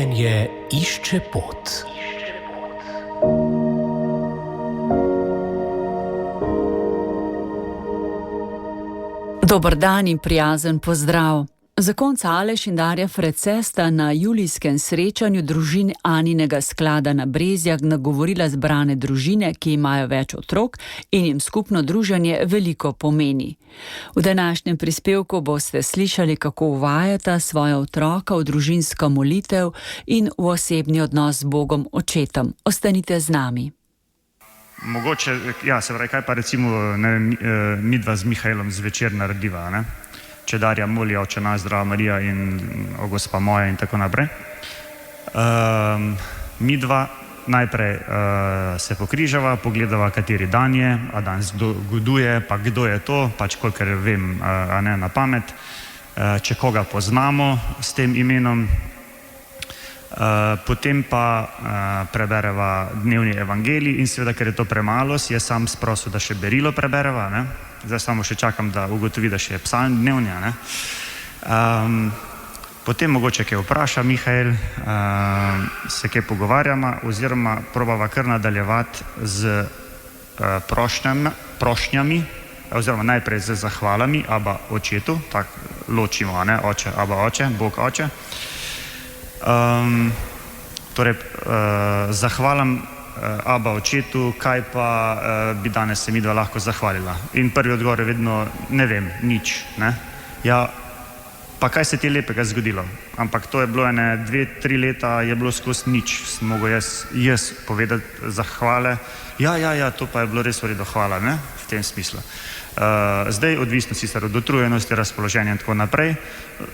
Življenje išče pot. Dober dan in prijazen pozdrav. Zakonca Aleš in Darja Frece sta na julijskem srečanju družin Aninega sklada na Brezjah nagovorila zbrane družine, ki imajo več otrok in jim skupno druženje veliko pomeni. V današnjem prispevku boste slišali, kako uvajata svoja otroka v družinsko molitev in v osebni odnos z Bogom Očetom. Ostanite z nami. Mogoče, se pravi, kaj pa recimo midva z Mihajlom zvečer narediva, ne? Če Darja moli Oče naš, zdrava Marija in o Gospa moja in tako naprej. Midva najprej se pokrižava, pogledava, kateri dan je, a danes goduje, pa kdo je to, pač kolikor vem, a ne na pamet, če koga poznamo s tem imenom. Potem pa prebereva dnevni evangelij in seveda, ker je to premalo, si je sam sprosil, da še berilo prebereva, ne? Zdaj samo še čakam, da ugotovi, da še je psalm dnevni, ne? Potem mogoče kaj vpraša Mihajl, se kaj pogovarjama oziroma probava kar nadaljevati z prošnjami oziroma najprej z zahvalami Aba Očetu, tako ločimo, ne? Oče, Aba Oče, Bog Oče. Zahvalam Aba Očetu, kaj pa bi danes se midva lahko zahvalila. In prvi odgovor je vedno, ne vem, nič, ne? Ja, pa kaj se ti lepega zgodilo? Ampak to je bilo 2-3 leta, je bilo skozi nič, sem mogel jaz povedati zahvale. Ja, to pa je bilo res v redu, hvala, ne? V tem smislu. Zdaj, odvisno sicer od utrujenosti, razpoloženja in tako naprej,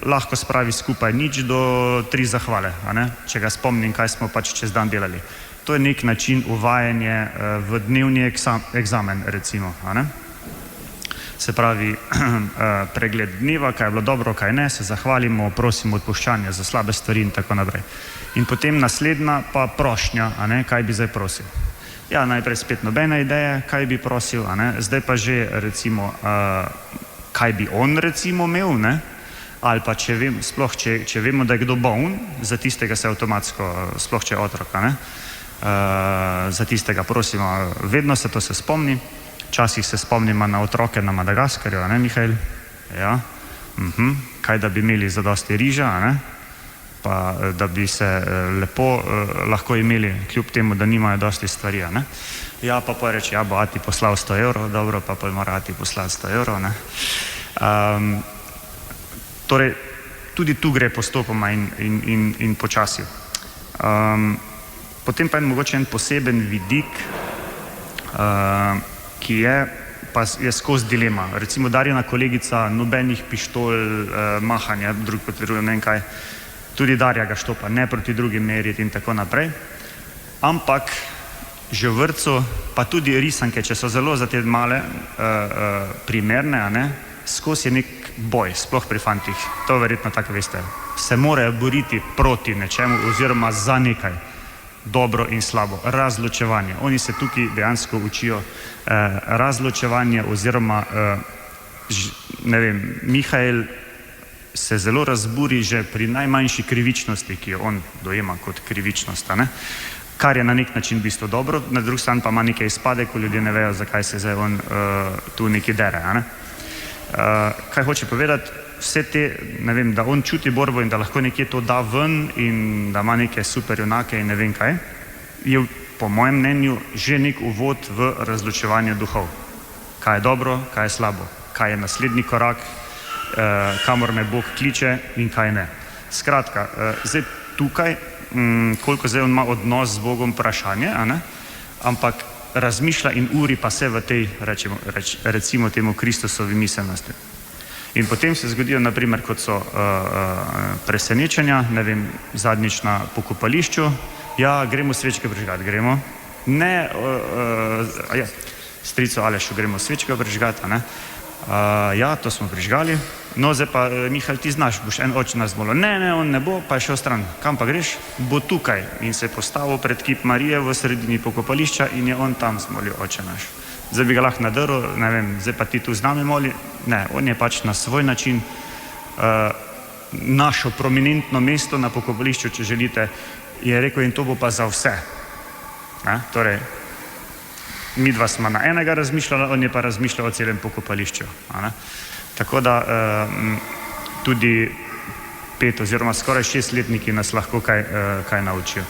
lahko spravi skupaj nič do 3 zahvale, a ne? Če ga spomnim, kaj smo pač čez dan delali. To je nek način uvajanja v dnevni eksamen, recimo, a ne? Se pravi, pregled dneva, kaj je bilo dobro, kaj ne, se zahvalimo, prosimo odpuščanje za slabe stvari in tako naprej. In potem naslednja pa prošnja, a ne, kaj bi zdaj prosil. Ja, najprej spet nobene ideje, kaj bi prosil, a ne, zdaj pa že recimo, kaj bi on recimo imel, ne, ali pa če vemo, da je kdo boln, za tistega se avtomatsko, sploh če je otrok, a ne, za tistega prosimo, vedno se to se spomni, včasih se spomnimo na otroke na Madagaskarju, a ne, Mihajl? Ja, kaj da bi imeli zadosti riža, a ne, pa da bi se lepo lahko imeli, kljub temu, da nimajo dosti stvari, a ne. Ja, pa reči, ja, bo ati poslal 100 evrov, dobro, pa mora ati poslati 100 evrov, ne. Torej, tudi tu gre postopoma in počasi. Potem pa je mogoče en poseben vidik, ki je skozi dilema. Recimo Darjina kolegica, nobenih pištol, mahanja, drug proti drugim, ne vem kaj, tudi Darja ga štopa, ne proti drugim meriti in tako naprej. Ampak že v vrtcu, pa tudi risanke, če so zelo za te male primerne, a ne, skozi je nek boj, sploh pri fantih, to verjetno tako veste. Se morajo boriti proti nečemu oziroma za nekaj, dobro in slabo, razločevanje. Oni se tukaj dejansko učijo razločevanje oziroma, ne vem, Mihajl se zelo razburi že pri najmanjši krivičnosti, ki jo on dojema kot krivičnost, a ne? Kar je na nek način v bistvu dobro, na drugi strani pa ima nekaj izpade, ko ljudje ne vejo, zakaj se zdaj on tu nekaj dere, a ne? Kaj hoče povedati, vse te, ne vem, da on čuti borbo in da lahko nekje to da ven in da ima neke super junake in ne vem kaj, je po mojem mnenju že nek uvod v razločevanje duhov. Kaj je dobro, kaj je slabo, kaj je naslednji korak, kamor me Bog kliče in kaj ne. Skratka, zdaj tukaj, koliko zdaj on ima odnos z Bogom, vprašanje, a ne, ampak razmišlja in uri pa se v tej, recimo temu Kristusovi miselnosti. In potem se zgodijo, naprimer, kot so presenečenja, ne vem, zadnjič na pokopališču, ja, gremo svečke prižgati, gremo, ne, strico Alešu gremo svečke prižgati, a ne, ja, to smo prižgali, no, zdaj pa, Mihajl, ti znaš, boš en oče nas molil, ne, on ne bo, pa je šel stran, kam pa greš, bo tukaj, in se je postavil pred kip Marije v sredini pokopališča in je on tam zmolil oče naš. Zdaj bi ga lahko nadrl, ne vem, zdaj pa ti tu z nami moli, ne, on je pač na svoj način našo prominentno mesto na pokopališču, če želite, je rekel, in to bo pa za vse. Torej, midva sva na enega razmišljala, on je pa razmišljal o celem pokopališču. Tako da tudi 5 oziroma skoraj 6-letniki nas lahko kaj naučijo.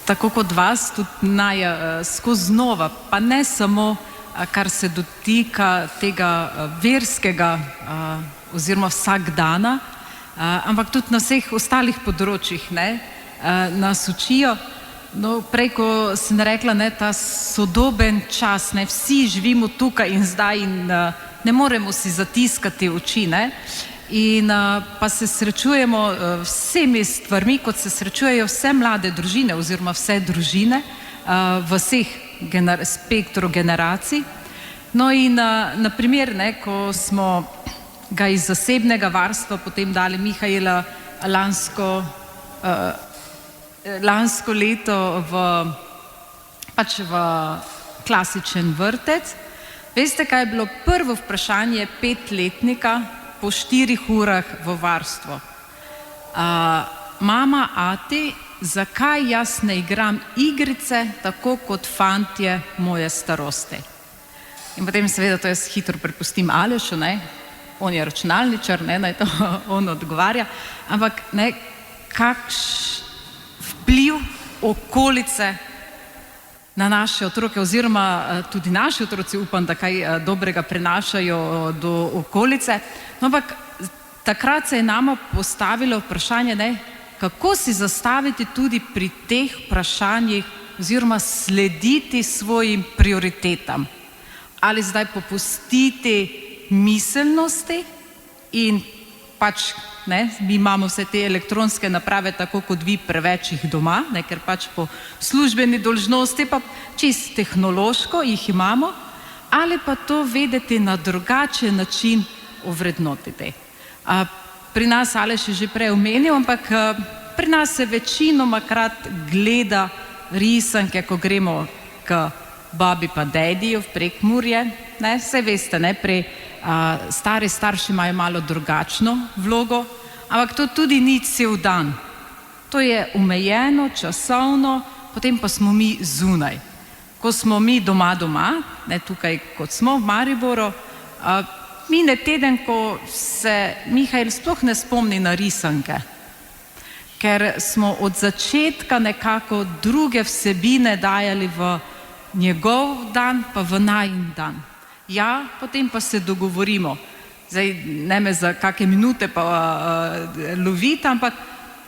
Tako kot vas, tudi naj skozi znova, pa ne samo, kar se dotika tega verskega oziroma vsakdana, ampak tudi na vseh ostalih področjih nas učijo. No, prej, ko sem rekla, ta sodoben čas, vsi živimo tukaj in zdaj in ne moremo si zatiskati oči, in pa se srečujemo vsemi stvarmi, kot se srečujejo vse mlade družine oziroma vse družine v vseh spektru generacij. No in na primer, ko smo ga iz zasebnega varstva potem dali Mihaela lansko leto v klasičen vrtec. Veste, kaj je bilo prvo vprašanje 5-letnika po 4 urah v varstvu? Mama, ati, zakaj jaz ne igram igrice tako kot fantje moje starosti? In potem seveda to jaz hitro prepustim Alešu, on je računalničar, naj to on odgovarja, ampak kakšen vpliv okolice na naše otroke, oziroma tudi naši otroci upam, da kaj dobrega prenašajo do okolice. No, ampak takrat se je nama postavilo vprašanje, kako si zastaviti tudi pri teh vprašanjih oziroma slediti svojim prioritetam. Ali zdaj popustiti miselnosti in mi imamo vse te elektronske naprave, tako kot vi, preveč jih doma, ker po službeni dolžnosti pa čisto tehnološko jih imamo, ali pa to vedeti na drugačen način ovrednotiti. Pri nas, Aleš je že prej omenil, ampak pri nas se večinoma krat gleda risanke, ko gremo k babi pa dediju v Prekmurje, saj veste, stari starši imajo malo drugačno vlogo, ampak to tudi ni cel dan. To je omejeno, časovno, potem pa smo mi zunaj. Ko smo mi doma, tukaj kot smo v Mariboru, mine teden, ko se Mihael sploh ne spomni na risanke, ker smo od začetka nekako druge vsebine dajali v njegov dan, pa v najin dan. Ja, potem pa se dogovorimo, zdaj ne me za kakšne minute pa loviti, ampak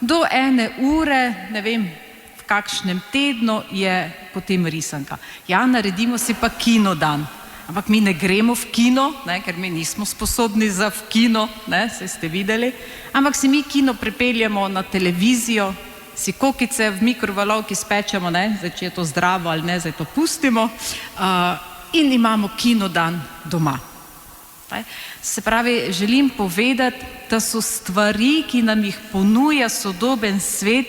do 1 ure, ne vem, v kakšnem tednu je potem risanka. Ja, naredimo si pa kinodan, ampak mi ne gremo v kino, ker mi nismo sposobni za v kino, saj ste videli, ampak si mi kino pripeljamo na televizijo, si kokice v mikrovalovki spečemo, zdaj če je to zdravo ali ne, zdaj to pustimo, in imamo kinodan doma. Se pravi, želim povedati, da so stvari, ki nam jih ponuja sodoben svet,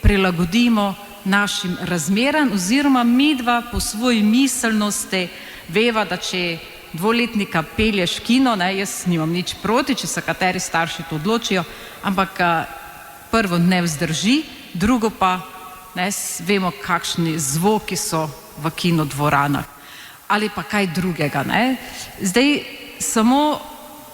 prilagodimo našim razmeram, oziroma midva po svoji miselnosti veva, da če 2-letnika pelješ kino, jaz nimam nič proti, če se kateri starši to odločijo, ampak prvo ne vzdrži, drugo pa vemo, kakšni zvoki so v kinodvoranah. Ali pa kaj drugega. Zdaj samo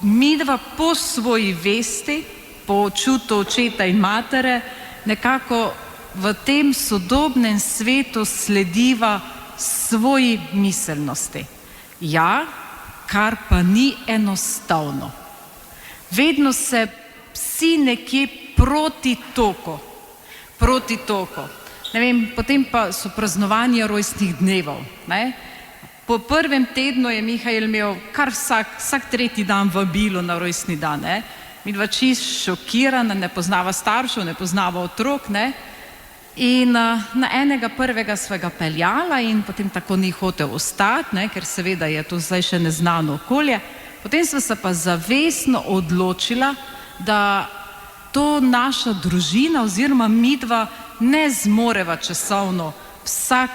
midva po svoji vesti, po čutu očeta in matere, nekako v tem sodobnem svetu slediva svoji miselnosti. Ja, kar pa ni enostavno. Vedno se vsi nekje proti toku. Ne vem, potem pa so praznovanja rojstnih dnevov. Po prvem tednu je Mihael imel kar vsak 3. dan vabilo na rojstni dan. Midva čist šokirana, ne poznava staršev, ne poznava otrok. In na enega prvega sva ga peljala in potem tako ni hotel ostati, ker seveda je to zdaj še neznano okolje. Potem sva se pa zavestno odločila, da to naša družina oziroma midva ne zmoreva časovno vsak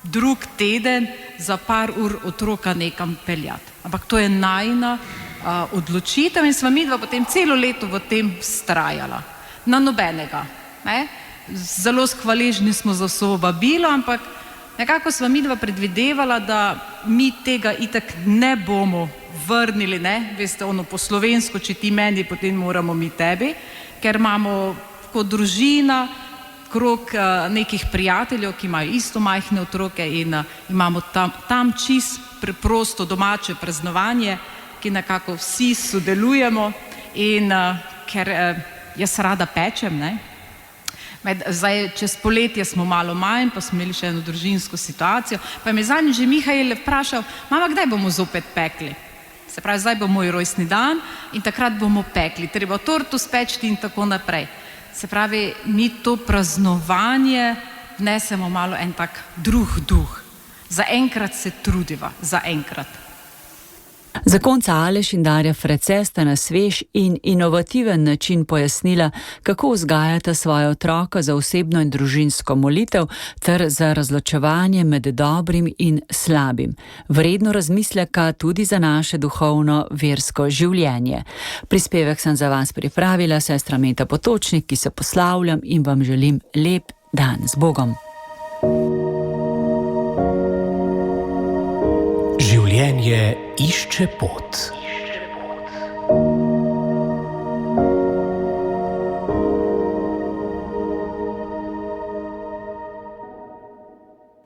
drug teden za par ur otroka nekam peljati. Ampak to je najina odločitev in sva midva potem celo leto v tem vztrajala. Na nobenega. Ne? Zelo hvaležni smo za vso vabilo, ampak nekako sva midva predvidevala, da mi tega itak ne bomo vrnili, ne? Veste, ono po slovensko, če ti meni, potem moramo mi tebi, ker imamo kot družina krog nekih prijateljev, ki imajo isto majhne otroke in imamo tam čist preprosto domače praznovanje, ki nekako vsi sodelujemo in ker jaz rada pečem, ne? Zdaj, čez poletje smo malo manj, pa smo imeli še eno družinsko situacijo, pa je me zadnjič že Mihajl vprašal, mama, kdaj bomo zopet pekli? Se pravi, zdaj bo moj rojstni dan in takrat bomo pekli, treba torto spečti in tako naprej. Se pravi, mi to praznovanje vnesemo malo en tak drug duh. Za enkrat se trudiva, za enkrat. Zakonca Aleš in Darja Frece sta na svež in inovativen način pojasnila, kako vzgajata svoje otroka za osebno in družinsko molitev ter za razločevanje med dobrim in slabim. Vredno razmisleka tudi za naše duhovno versko življenje. Prispevek sem za vas pripravila, sestra Meta Potočnik, ki se poslavljam in vam želim lep dan z Bogom. Življenje išče pot.